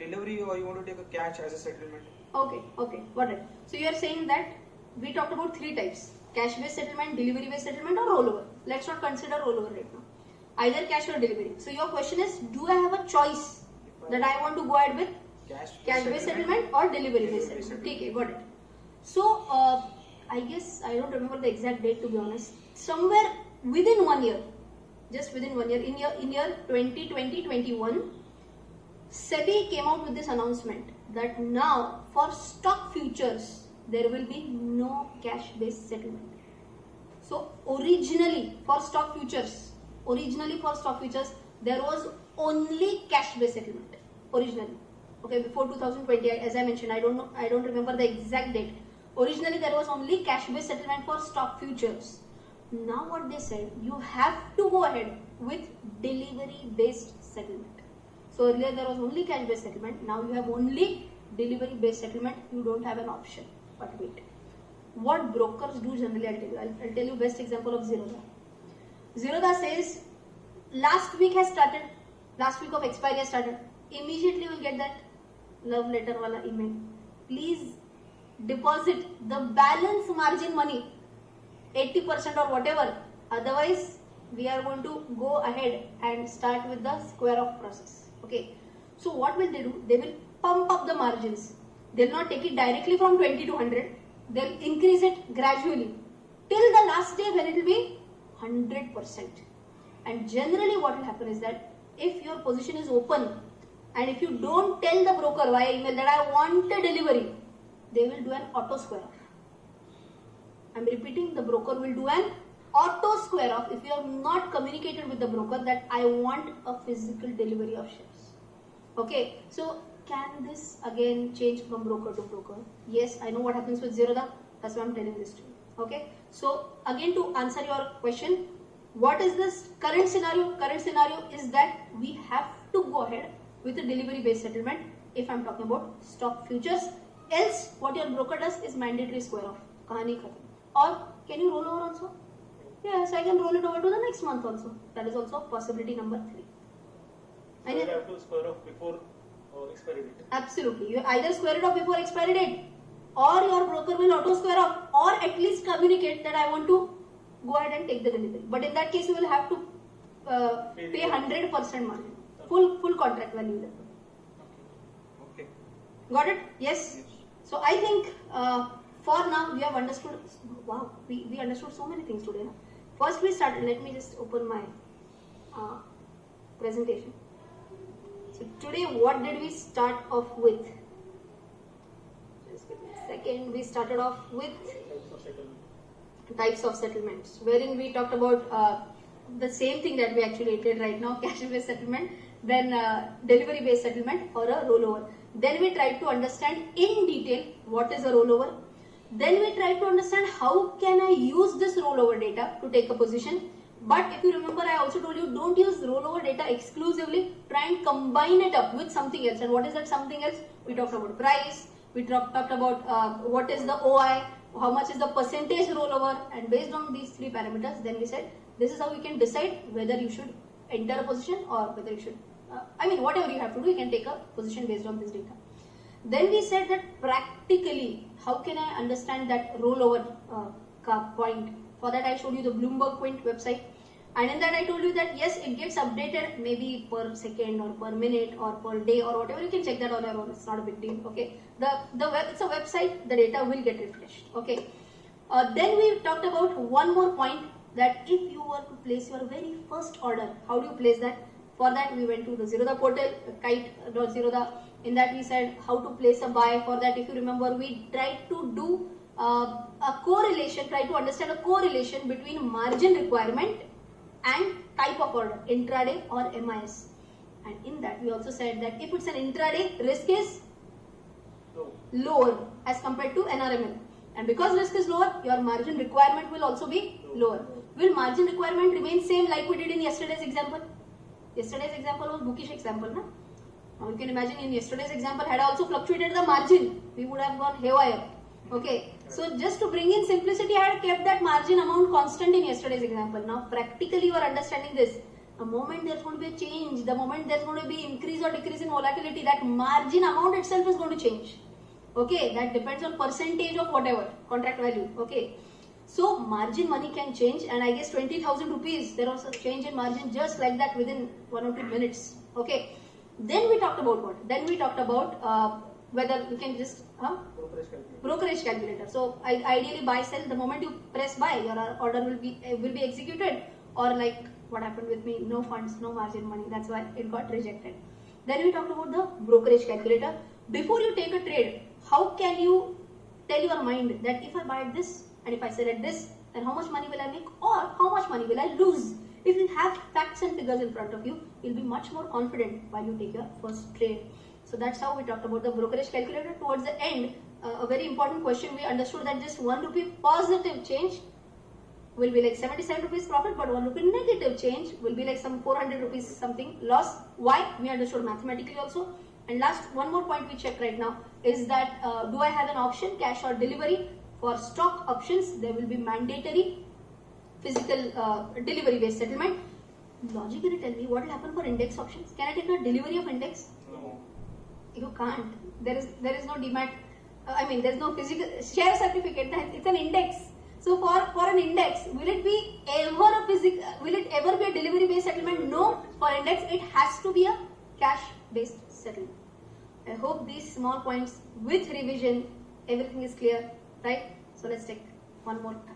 delivery or you want to take a cash as a settlement? Okay, got it. So you are saying that we talked about three types: cash-based settlement, delivery-based settlement, or rollover. Let's not consider rollover right now. Either cash or delivery. So your question is, do I have a choice that I want to go ahead with cash-based settlement or delivery-based settlement? Okay, got it. So I guess I don't remember the exact date, to be honest. Somewhere within 1 year, just within 1 year, in year 2020-21, SEBI came out with this announcement that now for stock futures there will be no cash-based settlement. So originally for stock futures there was only cash-based settlement originally. Okay, before 2020, as I mentioned, I don't remember the exact date. Originally there was only cash-based settlement for stock futures. Now what they said, you have to go ahead with delivery-based settlement. So earlier there was only cash-based settlement. Now you have only delivery-based settlement. You don't have an option. But wait, what brokers do generally, I'll tell you best example of Zerodha. Zerodha says last week of expiry has started. Immediately we'll get that love letter wala email. Please deposit the balance margin money, 80% or whatever. Otherwise, we are going to go ahead and start with the square off process. Okay. So what will they do? They will pump up the margins. They'll not take it directly from 20 to 100. They'll increase it gradually till the last day when it will be 100%. And generally what will happen is that if your position is open and if you don't tell the broker via email that I want a delivery, they will do an auto square off. I'm repeating, the broker will do an auto square off if you have not communicated with the broker that I want a physical delivery of shares. Okay, so can this again change from broker to broker? Yes, I know what happens with Zerodha. That's why I'm telling this to you. Okay, so again, to answer your question, what is this current scenario? Current scenario is that we have to go ahead with a delivery based settlement if I'm talking about stock futures. Else what your broker does is mandatory square off. Kahani khatam. Or can you roll over also? Yes, I can roll it over to the next month also. That is also possibility number 3. So you have to square off before expiry date. Absolutely. You either square it off before expiry date, or your broker will auto square off, or at least communicate that I want to go ahead and take the delivery. But in that case, you will have to pay 100% margin, full contract value. Okay. Got it? Yes. So I think for now we have understood. Wow, we understood so many things today. First we started. Let me just open my presentation. So today, what did we start off with? Just give me a second. We started off with types of settlements, wherein we talked about the same thing that we actually did right now: cash-based settlement, then delivery-based settlement, or a rollover. Then we tried to understand in detail what is a rollover. Then we tried to understand how can I use this rollover data to take a position. But if you remember, I also told you, don't use rollover data exclusively. Try and combine it up with something else. And what is that something else? We talked about price. We talked about what is the OI, how much is the percentage rollover. And based on these 3 parameters, then we said, this is how we can decide whether you should enter a position or whether you should, whatever you have to do, you can take a position based on this data. Then we said that practically, how can I understand that rollover point? For that, I showed you the Bloomberg Quint website. And in that, I told you that yes, it gets updated maybe per second or per minute or per day or whatever. You can check that on your own. It's not a big deal. Okay. It's a website. The data will get refreshed. Okay. Then we talked about one more point, that if you were to place your very first order, how do you place that? For that, we went to the Zerodha portal, kite.zerodha. In that, we said how to place a buy. For that, if you remember, we tried to do a correlation, try to understand a correlation between margin requirement and type of order, intraday or MIS. And in that, we also said that if it's an intraday, risk is lower as compared to NRML. And because risk is lower, your margin requirement will also be lower. Will margin requirement remain same like we did in yesterday's example? Yesterday's example was bookish example, na? Now you can imagine in yesterday's example, had I also fluctuated the margin, we would have gone haywire. Okay, so just to bring in simplicity, I had kept that margin amount constant in yesterday's example. Now practically you are understanding this, The moment there's going to be a change, the moment there's going to be increase or decrease in volatility, that margin amount itself is going to change. Okay, that depends on percentage of whatever contract value. Okay, so margin money can change, and I guess 20,000 rupees, there was a change in margin just like that within 1 or 2 minutes. Okay, then we talked about what? Then we talked about whether we can just brokerage calculator. So ideally buy sell, the moment you press buy, your order will be executed, or like what happened with me, no funds, no margin money, that's why it got rejected. Then we talked about the brokerage calculator. Before you take a trade, how can you tell your mind that if I buy at this and if I sell at this, then how much money will I make or how much money will I lose? If you have facts and figures in front of you, you'll be much more confident while you take your first trade. So that's how we talked about the brokerage calculator. Towards the end, a very important question, we understood that just 1 rupee positive change will be like 77 rupees profit, but 1 rupee negative change will be like some 400 rupees something loss. Why? We understood mathematically also. And last, one more point we check right now is that do I have an option, cash or delivery? For stock options, there will be mandatory physical delivery based settlement. Logically tell me what will happen for index options. Can I take a delivery of index? No. You can't. There is no demat. There is no physical share certificate. It's an index. So for an index, will it ever be a delivery based settlement? No. For index, it has to be a cash based settlement. I hope these small points with revision, everything is clear, right? So let's take one more time.